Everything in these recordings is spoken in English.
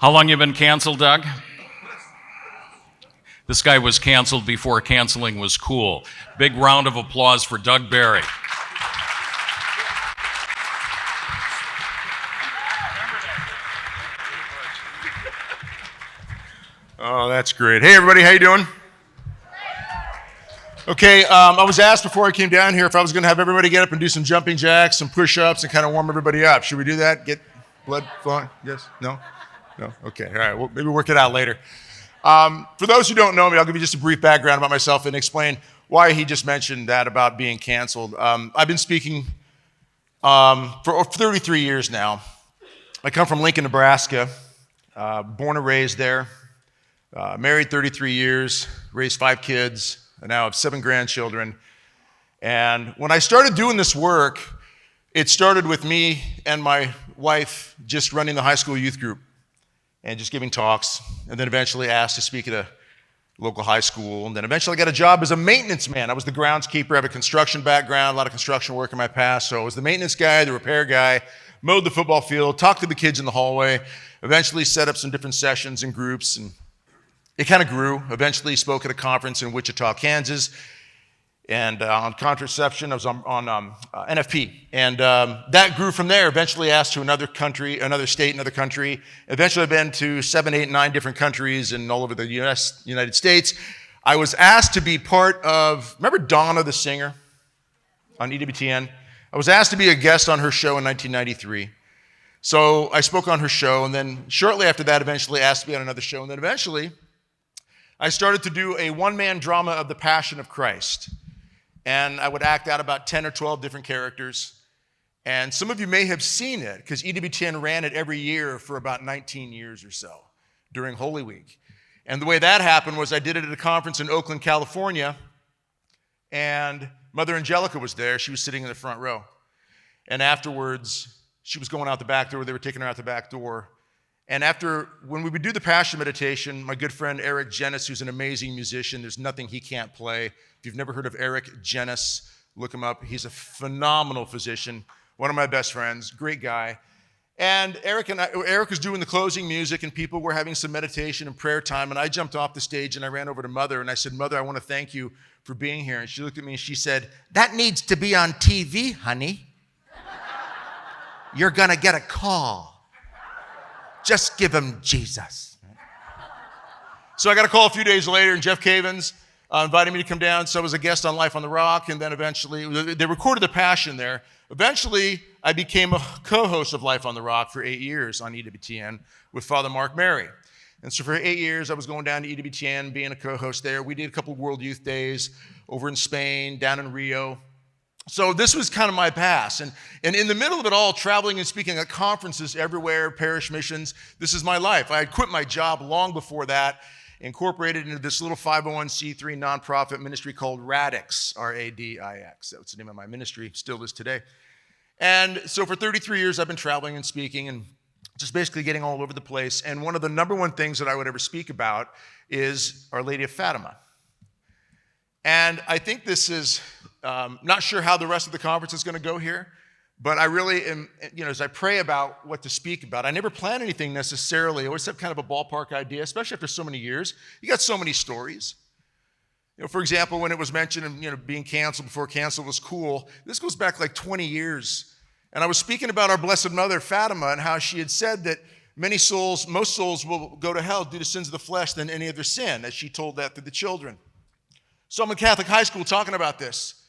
How long you been canceled, Doug? This guy was canceled before canceling was cool. Big round of applause for Doug Barry. Oh, that's great. Hey, everybody, how you doing? Okay, I was asked before I came down here if I was going to have everybody get up and do some jumping jacks, some push-ups, and kind of warm everybody up. Should we do that? Get blood flowing? Yes? No? No? Okay, all right. Well, maybe work it out later. For those who don't know me, I'll give you just a brief background about myself and explain why he just mentioned that about being canceled. I've been speaking for 33 years now. I come from Lincoln, Nebraska, born and raised there. Married 33 years, raised 5 kids, and now have 7 grandchildren. And when I started doing this work, it started with me and my wife just running the high school youth group and just giving talks, and then eventually asked to speak at a local high school, and then eventually got a job as a maintenance man. I was the groundskeeper. I have a construction background, a lot of construction work in my past, so I was the maintenance guy, the repair guy, mowed the football field, talked to the kids in the hallway, eventually set up some different sessions and groups, and it kind of grew. Eventually spoke at a conference in Wichita, Kansas, and on contraception. I was on NFP, and that grew from there. Eventually asked to another country, another state, another country. Eventually I've been to 7, 8, 9 different countries and all over the United States. I was asked to be part of, remember Donna the singer on EWTN? I was asked to be a guest on her show in 1993. So I spoke on her show, and then shortly after that, eventually asked to be on another show, and then eventually I started to do a one-man drama of the Passion of Christ. And I would act out about 10 or 12 different characters. And some of you may have seen it, because EWTN ran it every year for about 19 years or so during Holy Week. And the way that happened was I did it at a conference in Oakland, California, and Mother Angelica was there. She was sitting in the front row. And afterwards, she was going out the back door. They were taking her out the back door. And when we would do the Passion meditation, my good friend Eric Jenis, who's an amazing musician, there's nothing he can't play. If you've never heard of Eric Jenis, look him up. He's a phenomenal physician, one of my best friends, great guy. And Eric was doing the closing music, and people were having some meditation and prayer time, and I jumped off the stage and I ran over to Mother and I said, "Mother, I want to thank you for being here." And she looked at me and she said, "That needs to be on TV, honey. You're going to get a call. Just give him Jesus." So I got a call a few days later, and Jeff Cavins invited me to come down. So I was a guest on Life on the Rock, and then eventually, they recorded the Passion there. Eventually, I became a co-host of Life on the Rock for 8 years on EWTN with Father Mark Mary. And so for 8 years, I was going down to EWTN, being a co-host there. We did a couple of World Youth Days over in Spain, down in Rio. So this was kind of my past. And in the middle of it all, traveling and speaking at conferences everywhere, parish missions, this is my life. I had quit my job long before that, incorporated into this little 501c3 nonprofit ministry called Radix, R-A-D-I-X. That's the name of my ministry, still is today. And so for 33 years, I've been traveling and speaking and just basically getting all over the place. And one of the number one things that I would ever speak about is Our Lady of Fatima. And I think this is, not sure how the rest of the conference is going to go here, but I really am, as I pray about what to speak about, I never plan anything necessarily. I always have kind of a ballpark idea, especially after so many years. You got so many stories. For example, when it was mentioned, being canceled before canceled was cool, this goes back like 20 years. And I was speaking about our Blessed Mother, Fatima, and how she had said that most souls will go to hell due to sins of the flesh than any other sin, as she told that to the children. So I'm in Catholic high school talking about this.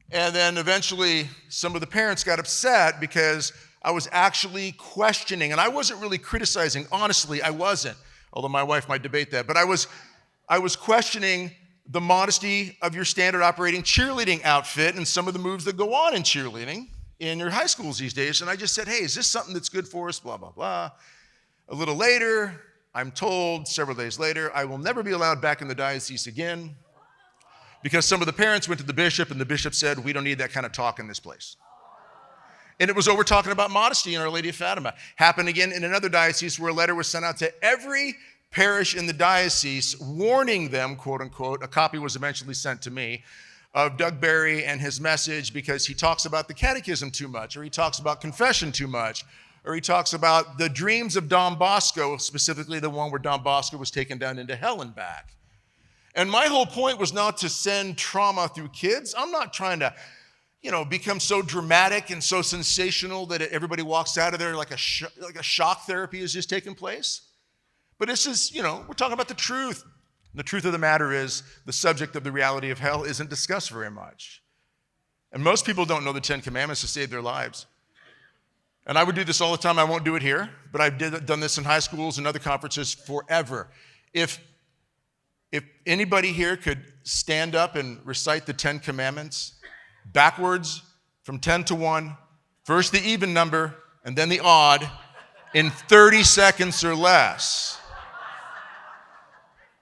And then eventually some of the parents got upset because I was actually questioning, and I wasn't really criticizing. Honestly, I wasn't, although my wife might debate that. But I was questioning the modesty of your standard operating cheerleading outfit and some of the moves that go on in cheerleading in your high schools these days. And I just said, "Hey, is this something that's good for us?" Blah, blah, blah. A little later, I'm told, several days later, I will never be allowed back in the diocese again, because some of the parents went to the bishop, and the bishop said, "We don't need that kind of talk in this place." And it was over talking about modesty in Our Lady of Fatima. Happened again in another diocese where a letter was sent out to every parish in the diocese warning them, quote unquote, a copy was eventually sent to me, of Doug Barry and his message because he talks about the catechism too much, or he talks about confession too much, or he talks about the dreams of Don Bosco, specifically the one where Don Bosco was taken down into hell and back. And my whole point was not to send trauma through kids. I'm not trying to, become so dramatic and so sensational that everybody walks out of there like a shock therapy is just taking place. But this is, we're talking about the truth. The truth of the matter is the subject of the reality of hell isn't discussed very much. And most people don't know the 10 Commandments to save their lives. And I would do this all the time. I won't do it here, but I've done this in high schools and other conferences forever. If anybody here could stand up and recite the 10 Commandments backwards from 10 to 1, first the even number and then the odd, in 30 seconds or less.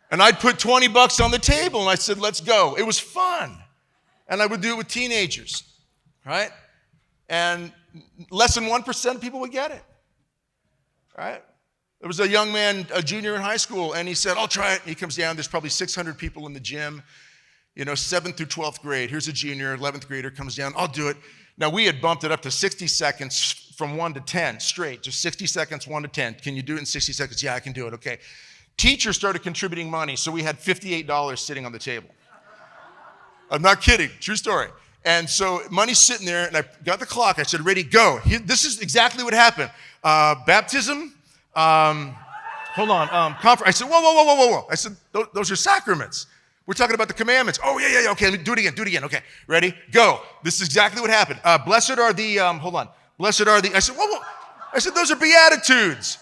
And I'd put $20 on the table and I said, let's go. It was fun. And I would do it with teenagers, right? And less than 1% of people would get it, right? There was a young man, a junior in high school, and he said, I'll try it. He comes down, there's probably 600 people in the gym, 7th through 12th grade. Here's a junior, 11th grader comes down, I'll do it. Now we had bumped it up to 60 seconds from 1 to 10 straight, just 60 seconds, 1 to 10. Can you do it in 60 seconds? Yeah, I can do it, okay. Teachers started contributing money, so we had $58 sitting on the table. I'm not kidding, true story. And so money's sitting there, and I got the clock. I said, ready, go. This is exactly what happened. Baptism, hold on, I said, whoa. I said, those are sacraments. We're talking about the commandments. Oh, yeah, okay, do it again. Okay, ready, go. This is exactly what happened. Blessed are the, I said, whoa. I said, those are beatitudes.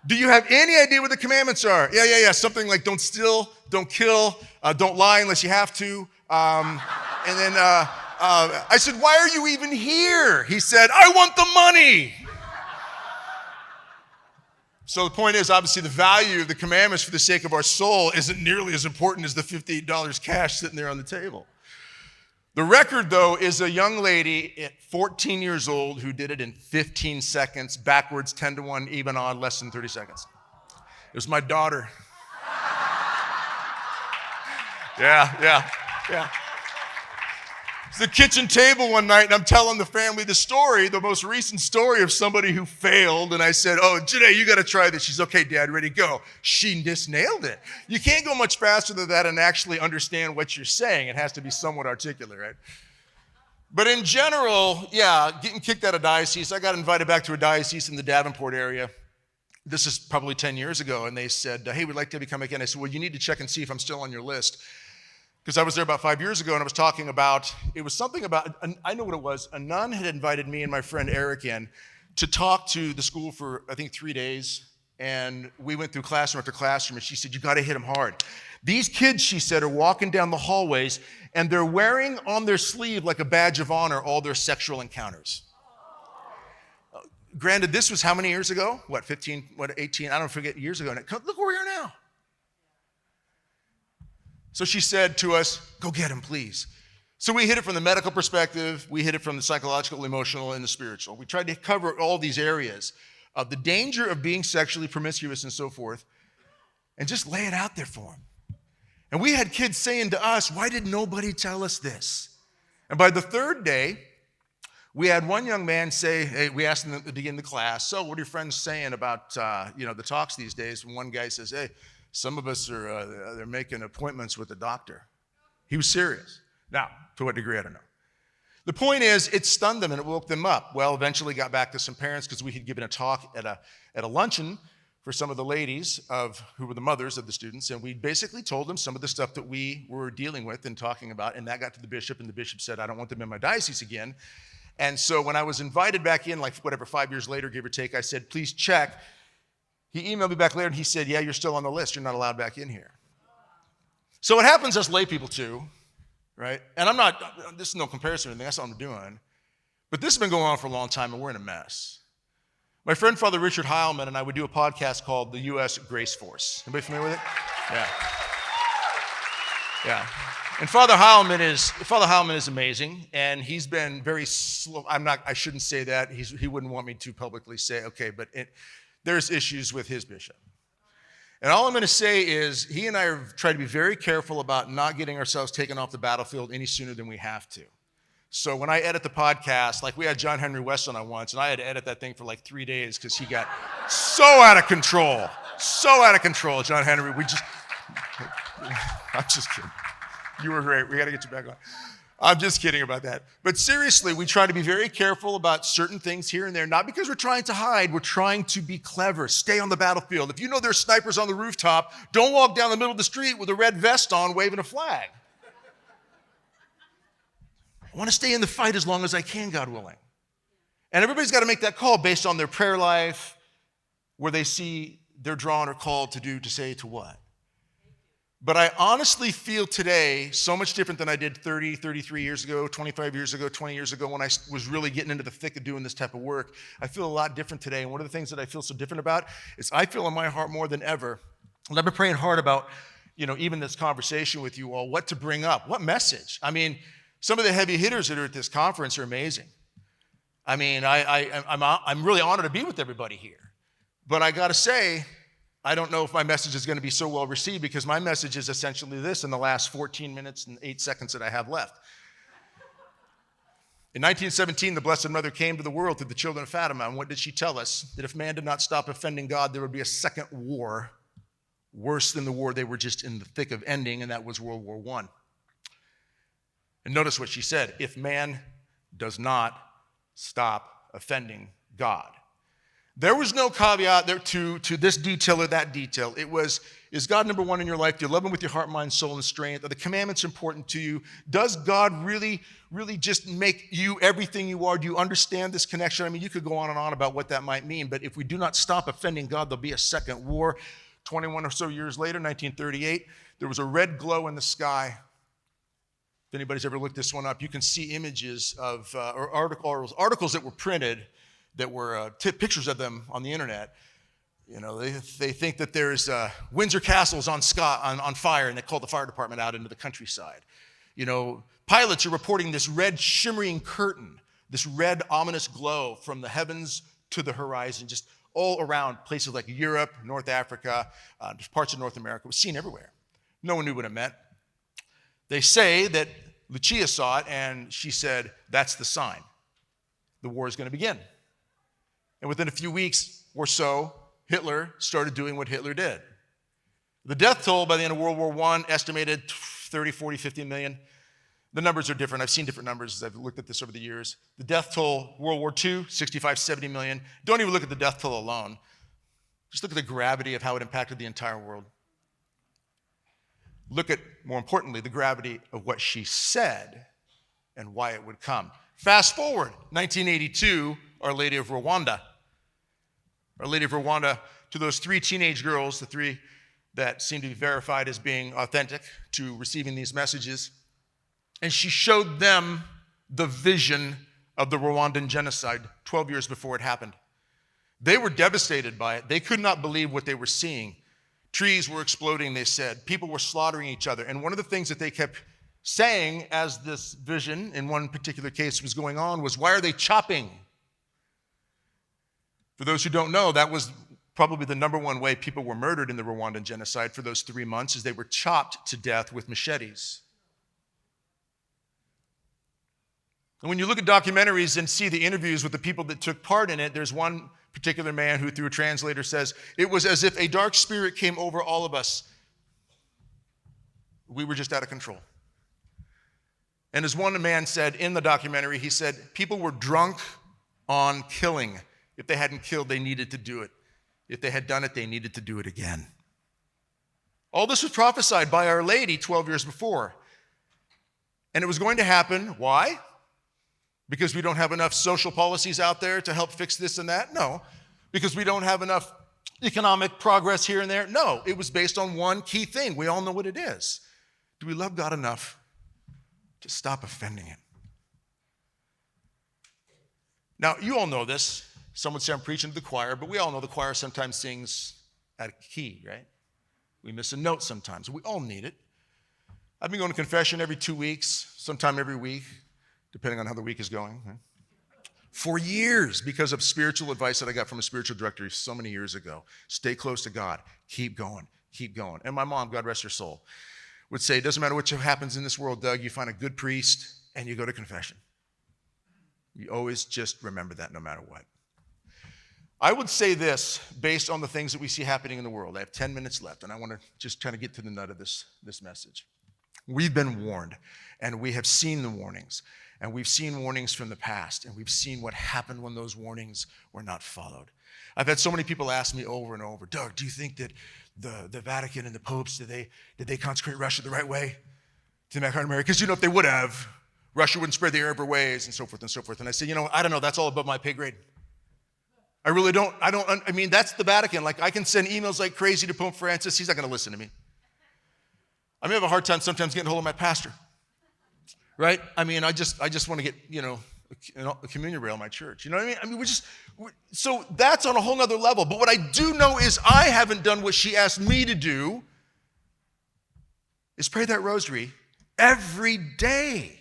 Do you have any idea what the commandments are? Yeah. Something like don't steal, don't kill, don't lie unless you have to. And then I said, why are you even here? He said, I want the money. So the point is, obviously, the value of the commandments for the sake of our soul isn't nearly as important as the $58 cash sitting there on the table. The record, though, is a young lady at 14 years old who did it in 15 seconds, backwards, 10 to 1, even odd, less than 30 seconds. It was my daughter. Yeah. It's the kitchen table one night, and I'm telling the family the most recent story of somebody who failed, and I said, oh, Janae, you got to try this. She's, okay, Dad, ready, go. She just nailed it. You can't go much faster than that and actually understand what you're saying. It has to be somewhat articulate, right? But in general, getting kicked out of diocese, I got invited back to a diocese in the Davenport area. This is probably 10 years ago, and they said, hey, we'd like to become again. I said, well, you need to check and see if I'm still on your list. Because I was there about 5 years ago, and I was talking about, it was something about, I know what it was. A nun had invited me and my friend Eric in to talk to the school for, I think, 3 days. And we went through classroom after classroom, and she said, you got to hit them hard. These kids, she said, are walking down the hallways, and they're wearing on their sleeve, like a badge of honor, all their sexual encounters. Granted, this was how many years ago? 15, 18, I don't forget, years ago. Look where we are now. So she said to us, go get him, please. So we hit it from the medical perspective, we hit it from the psychological, emotional, and the spiritual. We tried to cover all these areas of the danger of being sexually promiscuous and so forth, and just lay it out there for them. And we had kids saying to us, why did nobody tell us this? And by the third day, we had one young man say, hey, we asked him to begin the class, so what are your friends saying about the talks these days? And one guy says, hey, some of us are they're making appointments with the doctor. He was serious. Now, to what degree, I don't know. The point is, it stunned them and it woke them up. Well, eventually got back to some parents because we had given a talk at a luncheon for some of the ladies who were the mothers of the students, and we basically told them some of the stuff that we were dealing with and talking about, and that got to the bishop, and the bishop said, I don't want them in my diocese again. And so when I was invited back in, 5 years later, give or take, I said, please check. He emailed me back later and he said, yeah, you're still on the list. You're not allowed back in here. So it happens us lay people too, right? And this is no comparison or anything. That's what I'm doing. But this has been going on for a long time and we're in a mess. My friend, Father Richard Heilman, and I would do a podcast called The U.S. Grace Force. Anybody familiar with it? Yeah. And Father Heilman is amazing, and he's been very slow. I shouldn't say that. He wouldn't want me to publicly say, okay, but there's issues with his bishop. And all I'm going to say is he and I have tried to be very careful about not getting ourselves taken off the battlefield any sooner than we have to. So when I edit the podcast, like we had John Henry Weston on once, and I had to edit that thing for like 3 days because he got so out of control. So out of control, John Henry. I'm just kidding. You were great. We got to get you back on. I'm just kidding about that. But seriously, we try to be very careful about certain things here and there, not because we're trying to hide, we're trying to be clever. Stay on the battlefield. If you know there's snipers on the rooftop, don't walk down the middle of the street with a red vest on waving a flag. I want to stay in the fight as long as I can, God willing. And everybody's got to make that call based on their prayer life, where they see they're drawn or called to do, to say, to what. But I honestly feel today so much different than I did 30, 33 years ago, 25 years ago, 20 years ago when I was really getting into the thick of doing this type of work. I feel a lot different today. And one of the things that I feel so different about is I feel in my heart more than ever, and I've been praying hard about, even this conversation with you all, what to bring up, what message. I mean, some of the heavy hitters that are at this conference are amazing. I mean, I'm really honored to be with everybody here. But I got to say, I don't know if my message is going to be so well received, because my message is essentially this in the last 14 minutes and 8 seconds that I have left. In 1917, the Blessed Mother came to the world through the children of Fatima, and what did she tell us? That if man did not stop offending God, there would be a second war, worse than the war they were just in the thick of ending, and that was World War I. And notice what she said: if man does not stop offending God. There was no caveat there to this detail or that detail. It was, is God number one in your life? Do you love him with your heart, mind, soul, and strength? Are the commandments important to you? Does God really, really just make you everything you are? Do you understand this connection? I mean, you could go on and on about what that might mean, but if we do not stop offending God, there'll be a second war. 21 or so years later, 1938, there was a red glow in the sky. If anybody's ever looked this one up, you can see images of, or articles that were printed that were pictures of them on the internet. They think that there's Windsor Castle's on fire, and they call the fire department out into the countryside. Pilots are reporting this red shimmering curtain, this red ominous glow from the heavens to the horizon, just all around places like Europe, North Africa, just parts of North America. It was seen everywhere. No one knew what it meant. They say that Lucia saw it, and she said, that's the sign. The war is going to begin. And within a few weeks or so, Hitler started doing what Hitler did. The death toll by the end of World War I, estimated 30, 40, 50 million. The numbers are different. I've seen different numbers as I've looked at this over the years. The death toll, World War II, 65, 70 million. Don't even look at the death toll alone. Just look at the gravity of how it impacted the entire world. Look at, more importantly, the gravity of what she said and why it would come. Fast forward, 1982, Our Lady of Rwanda. Our Lady of Rwanda, to those 3 teenage girls, the 3 that seem to be verified as being authentic to receiving these messages, and she showed them the vision of the Rwandan genocide 12 years before it happened. They were devastated by it. They could not believe what they were seeing. Trees were exploding, they said. People were slaughtering each other. And one of the things that they kept saying as this vision, in one particular case, was going on was, why are they chopping? For those who don't know, that was probably the number one way people were murdered in the Rwandan genocide for those 3 months, is they were chopped to death with machetes. And when you look at documentaries and see the interviews with the people that took part in it, there's one particular man who, through a translator, says, it was as if a dark spirit came over all of us. We were just out of control. And as one man said in the documentary, he said, people were drunk on killing. If they hadn't killed, they needed to do it. If they had done it, they needed to do it again. All this was prophesied by Our Lady 12 years before. And it was going to happen. Why? Because we don't have enough social policies out there to help fix this and that? No. Because we don't have enough economic progress here and there? No. It was based on one key thing. We all know what it is. Do we love God enough to stop offending him? Now, you all know this. Some would say I'm preaching to the choir, but we all know the choir sometimes sings out of key, right? We miss a note sometimes. We all need it. I've been going to confession every 2 weeks, sometime every week, depending on how the week is going, right? For years, because of spiritual advice that I got from a spiritual director so many years ago. Stay close to God. Keep going. Keep going. And my mom, God rest her soul, would say, it doesn't matter what happens in this world, Doug, you find a good priest and you go to confession. You always just remember that no matter what. I would say this based on the things that we see happening in the world. I have 10 minutes left, and I want to just kind of get to the nut of this message. We've been warned, and we have seen the warnings, and we've seen warnings from the past, and we've seen what happened when those warnings were not followed. I've had so many people ask me over and over, Doug, do you think that the Vatican and the popes, did they consecrate Russia the right way to the American? Because, if they would have, Russia wouldn't spread the Arab ways and so forth and so forth. And I say, I don't know, that's all above my pay grade. I really don't, that's the Vatican. Like, I can send emails like crazy to Pope Francis. He's not going to listen to me. I may have a hard time sometimes getting hold of my pastor, right? I just want to get, a communion rail in my church. You know what I mean? So that's on a whole nother level. But what I do know is I haven't done what she asked me to do, is pray that rosary every day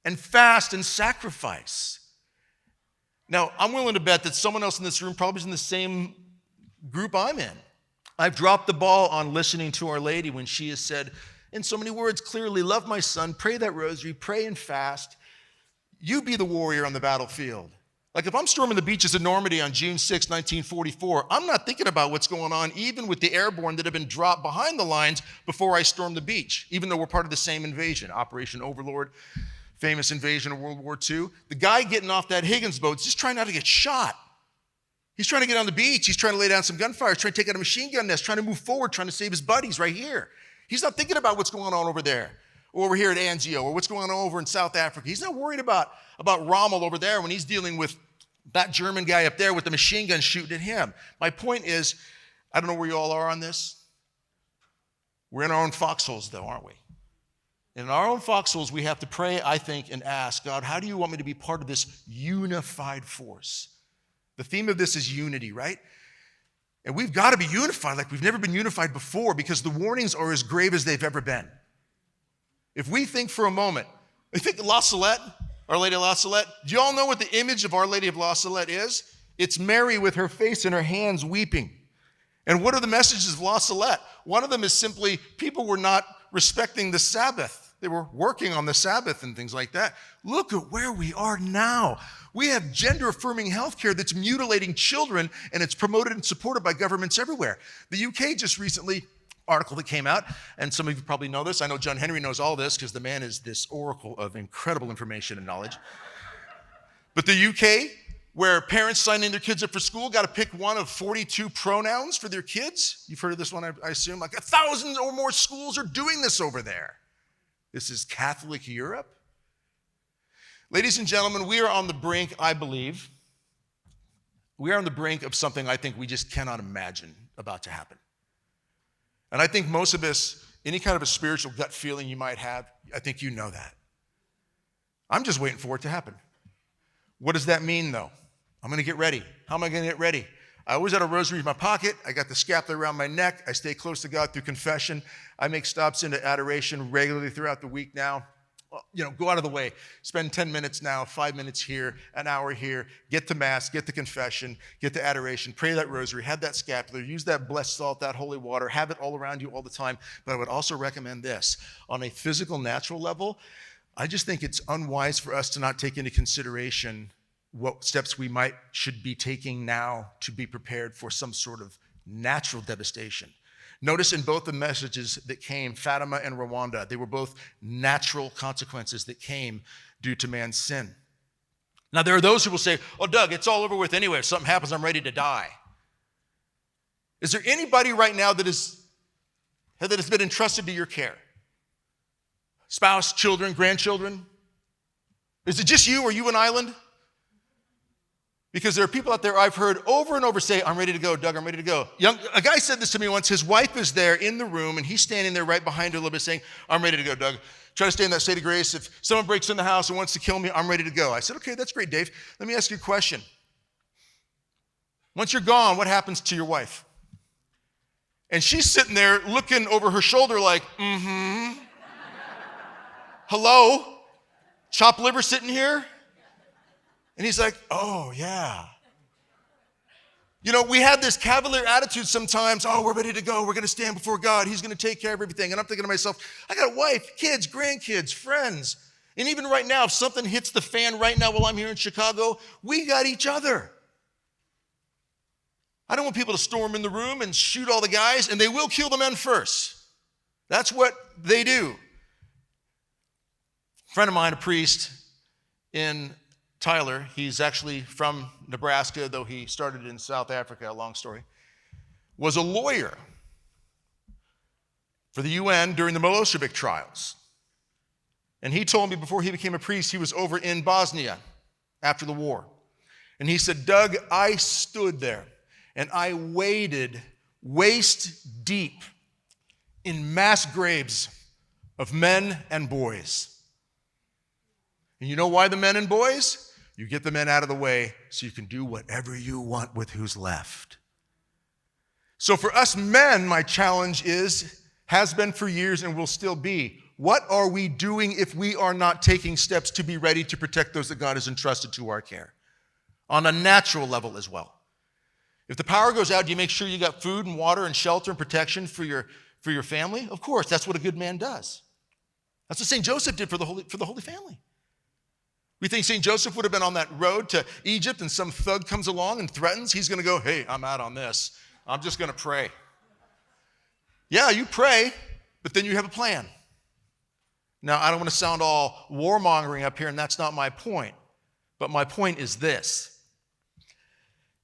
and fast and sacrifice. Now, I'm willing to bet that someone else in this room probably is in the same group I'm in. I've dropped the ball on listening to Our Lady when she has said, in so many words, clearly, love my son, pray that rosary, pray and fast. You be the warrior on the battlefield. Like if I'm storming the beaches of Normandy on June 6, 1944, I'm not thinking about what's going on even with the airborne that have been dropped behind the lines before I storm the beach, even though we're part of the same invasion, Operation Overlord. Famous invasion of World War II. The guy getting off that Higgins boat is just trying not to get shot. He's trying to get on the beach. He's trying to lay down some gunfire. He's trying to take out a machine gun nest, trying to move forward, trying to save his buddies right here. He's not thinking about what's going on over there, or over here at Anzio, or what's going on over in South Africa. He's not worried about Rommel over there when he's dealing with that German guy up there with the machine gun shooting at him. My point is, I don't know where you all are on this. We're in our own foxholes, though, aren't we? In our own foxholes, we have to pray, I think, and ask, God, how do you want me to be part of this unified force? The theme of this is unity, right? And we've got to be unified like we've never been unified before because the warnings are as grave as they've ever been. If we think for a moment, I think La Salette, Our Lady of La Salette, do you all know what the image of Our Lady of La Salette is? It's Mary with her face in her hands weeping. And what are the messages of La Salette? One of them is simply people were not respecting the Sabbath. They were working on the Sabbath and things like that. Look at where we are now. We have gender-affirming healthcare that's mutilating children, and it's promoted and supported by governments everywhere. The UK just recently, article that came out, and some of you probably know this. I know John Henry knows all this because the man is this oracle of incredible information and knowledge. But the UK, where parents signing their kids up for school got to pick one of 42 pronouns for their kids. You've heard of this one, I assume. Like 1,000 or more schools are doing this over there. This is Catholic Europe. Ladies and gentlemen, we are on the brink, I believe. We are on the brink of something I think we just cannot imagine about to happen. And I think most of us, any kind of a spiritual gut feeling you might have, I think you know that. I'm just waiting for it to happen. What does that mean, though? I'm going to get ready. How am I going to get ready? I always had a rosary in my pocket. I got the scapular around my neck. I stay close to God through confession. I make stops into adoration regularly throughout the week now. Go out of the way. Spend 10 minutes now, 5 minutes here, an hour here. Get to Mass, get to confession, get to adoration. Pray that rosary, have that scapular, use that blessed salt, that holy water. Have it all around you all the time. But I would also recommend this. On a physical, natural level, I just think it's unwise for us to not take into consideration what steps we should be taking now to be prepared for some sort of natural devastation. Notice in both the messages that came, Fatima and Rwanda, they were both natural consequences that came due to man's sin. Now, there are those who will say, oh, Doug, it's all over with anyway. If something happens, I'm ready to die. Is there anybody right now that has been entrusted to your care? Spouse, children, grandchildren? Is it just you? Are you an island? Because there are people out there I've heard over and over say, I'm ready to go, Doug, I'm ready to go. A guy said this to me once. His wife is there in the room, and he's standing there right behind her a little bit saying, I'm ready to go, Doug. Try to stay in that state of grace. If someone breaks in the house and wants to kill me, I'm ready to go. I said, okay, that's great, Dave. Let me ask you a question. Once you're gone, what happens to your wife? And she's sitting there looking over her shoulder like, hello? Chopped liver sitting here? And he's like, oh, yeah. We have this cavalier attitude sometimes. Oh, we're ready to go. We're going to stand before God. He's going to take care of everything. And I'm thinking to myself, I got a wife, kids, grandkids, friends. And even right now, if something hits the fan right now while I'm here in Chicago, we got each other. I don't want people to storm in the room and shoot all the guys, and they will kill the men first. That's what they do. A friend of mine, a priest in Tyler, he's actually from Nebraska, though he started in South Africa, a long story, was a lawyer for the UN during the Milosevic trials. And he told me before he became a priest, he was over in Bosnia after the war. And he said, Doug, I stood there and I waded waist deep in mass graves of men and boys. And you know why the men and boys? You get the men out of the way so you can do whatever you want with who's left. So for us men, my challenge has been for years and will still be, what are we doing if we are not taking steps to be ready to protect those that God has entrusted to our care? On a natural level as well. If the power goes out, do you make sure you got food and water and shelter and protection for your family? Of course, that's what a good man does. That's what St. Joseph did for the Holy Family. We think St. Joseph would have been on that road to Egypt and some thug comes along and threatens. He's going to go, hey, I'm out on this. I'm just going to pray. Yeah, you pray, but then you have a plan. Now, I don't want to sound all warmongering up here, and that's not my point. But my point is this.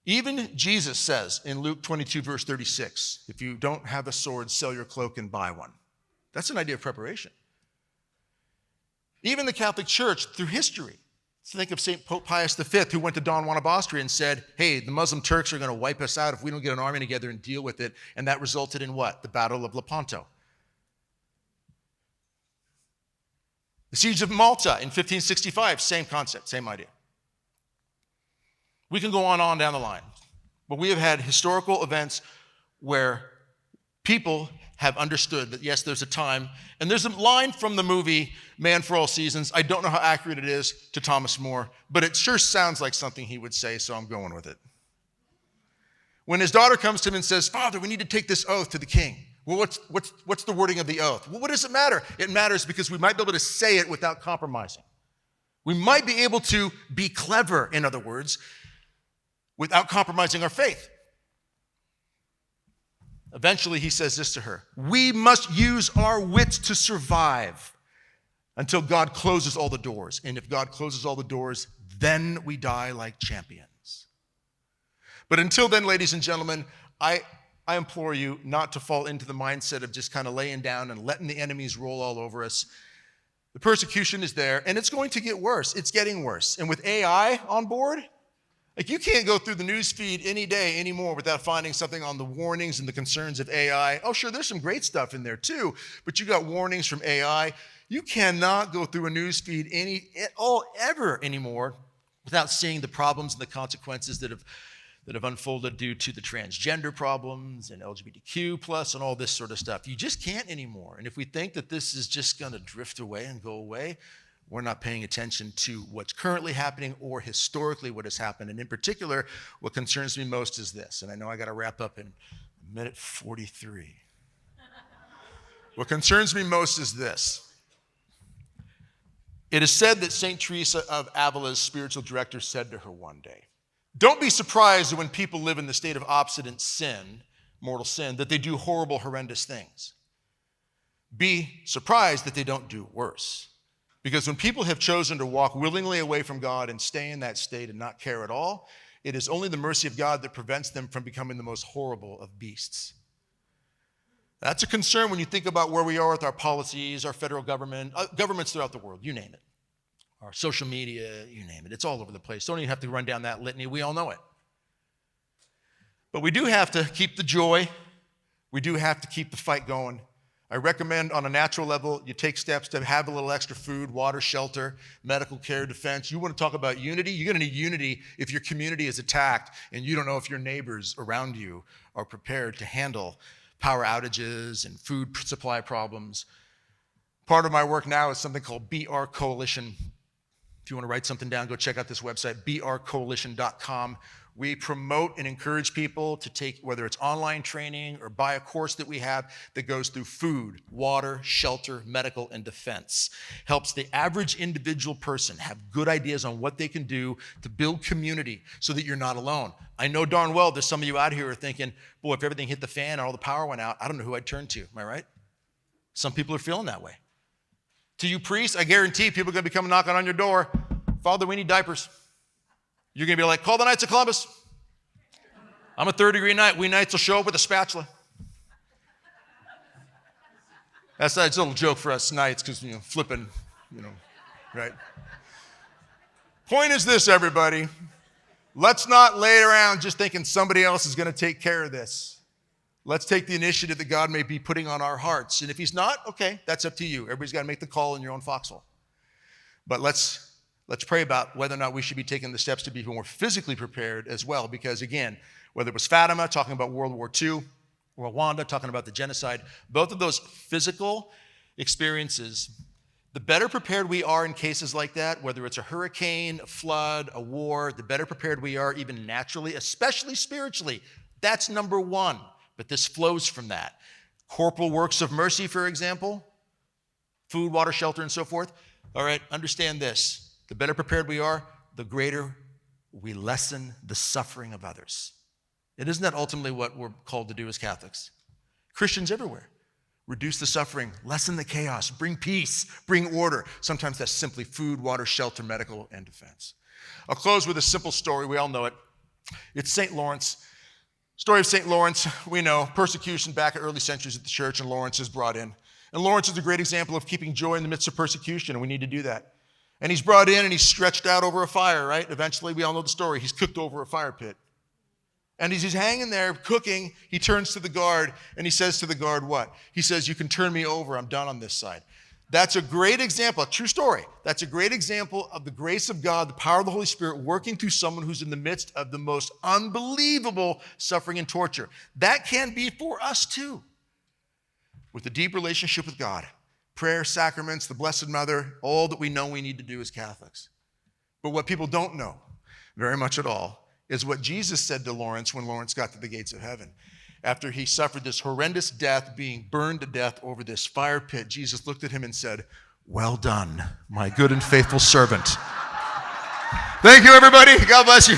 Even Jesus says in Luke 22, verse 36, if you don't have a sword, sell your cloak and buy one. That's an idea of preparation. Even the Catholic Church, through history, think of St. Pope Pius V, who went to Don Juan of Austria and said, hey, the Muslim Turks are going to wipe us out if we don't get an army together and deal with it. And that resulted in what? The Battle of Lepanto. The Siege of Malta in 1565, same concept, same idea. We can go on down the line. But we have had historical events where people have understood that, yes, there's a time, and there's a line from the movie Man for All Seasons. I don't know how accurate it is to Thomas More, but it sure sounds like something he would say, so I'm going with it. When his daughter comes to him and says, Father, we need to take this oath to the king. Well, what's the wording of the oath? Well, what does it matter? It matters because we might be able to say it without compromising. We might be able to be clever, in other words, without compromising our faith. Eventually, he says this to her. We must use our wits to survive until God closes all the doors. And if God closes all the doors, then we die like champions. But until then, ladies and gentlemen, I implore you not to fall into the mindset of just kind of laying down and letting the enemies roll all over us. The persecution is there, and it's going to get worse. It's getting worse. And with AI on board, like you can't go through the news feed any day anymore without finding something on the warnings and the concerns of AI. Oh, sure, there's some great stuff in there too, but you got warnings from AI. You cannot go through a news feed ever anymore without seeing the problems and the consequences that have unfolded due to the transgender problems and LGBTQ plus and all this sort of stuff. You just can't anymore. And if we think that this is just going to drift away and go away, we're not paying attention to what's currently happening or historically what has happened. And in particular, what concerns me most is this. And I know I got to wrap up in minute 43. What concerns me most is this. It is said that St. Teresa of Avila's spiritual director said to her one day, don't be surprised when people live in the state of obstinate sin, mortal sin, that they do horrible, horrendous things. Be surprised that they don't do worse. Because when people have chosen to walk willingly away from God and stay in that state and not care at all, it is only the mercy of God that prevents them from becoming the most horrible of beasts. That's a concern when you think about where we are with our policies, our federal government, governments throughout the world, you name it. Our social media, you name it. It's all over the place. Don't even have to run down that litany. We all know it. But we do have to keep the joy. We do have to keep the fight going. I recommend on a natural level, you take steps to have a little extra food, water, shelter, medical care, defense. You want to talk about unity? You're going to need unity if your community is attacked and you don't know if your neighbors around you are prepared to handle power outages and food supply problems. Part of my work now is something called BR Coalition. If you want to write something down, go check out this website, brcoalition.com. We promote and encourage people to take, whether it's online training or buy a course that we have that goes through food, water, shelter, medical, and defense. Helps the average individual person have good ideas on what they can do to build community so that you're not alone. I know darn well there's some of you out here who are thinking, boy, if everything hit the fan and all the power went out, I don't know who I'd turn to. Am I right? Some people are feeling that way. To you priests, I guarantee people are going to be coming knocking on your door. Father, we need diapers. You're going to be like, call the Knights of Columbus. I'm a third-degree knight. We knights will show up with a spatula. That's a little joke for us knights because, flipping, right? Point is this, everybody. Let's not lay around just thinking somebody else is going to take care of this. Let's take the initiative that God may be putting on our hearts. And if he's not, okay, that's up to you. Everybody's got to make the call in your own foxhole. But let's pray about whether or not we should be taking the steps to be more physically prepared as well. Because again, whether it was Fatima talking about World War II, or Rwanda talking about the genocide, both of those physical experiences, the better prepared we are in cases like that, whether it's a hurricane, a flood, a war, the better prepared we are even naturally, especially spiritually. That's number one. But this flows from that. Corporal works of mercy, for example, food, water, shelter, and so forth. All right, understand this. The better prepared we are, the greater we lessen the suffering of others. And isn't that ultimately what we're called to do as Catholics? Christians everywhere. Reduce the suffering, lessen the chaos, bring peace, bring order. Sometimes that's simply food, water, shelter, medical, and defense. I'll close with a simple story. We all know it. It's St. Lawrence. Story of St. Lawrence, we know, persecution back in early centuries at the church, and Lawrence is brought in. And Lawrence is a great example of keeping joy in the midst of persecution, and we need to do that. And he's brought in and he's stretched out over a fire, right? Eventually, we all know the story. He's cooked over a fire pit. And as he's hanging there cooking, he turns to the guard and he says to the guard what? He says, you can turn me over. I'm done on this side. That's a great example, a true story. That's a great example of the grace of God, the power of the Holy Spirit working through someone who's in the midst of the most unbelievable suffering and torture. That can be for us too. With a deep relationship with God, prayer, sacraments, the Blessed Mother, all that we know we need to do as Catholics. But what people don't know very much at all is what Jesus said to Lawrence when Lawrence got to the gates of heaven. After he suffered this horrendous death, being burned to death over this fire pit, Jesus looked at him and said, well done, my good and faithful servant. Thank you, everybody. God bless you.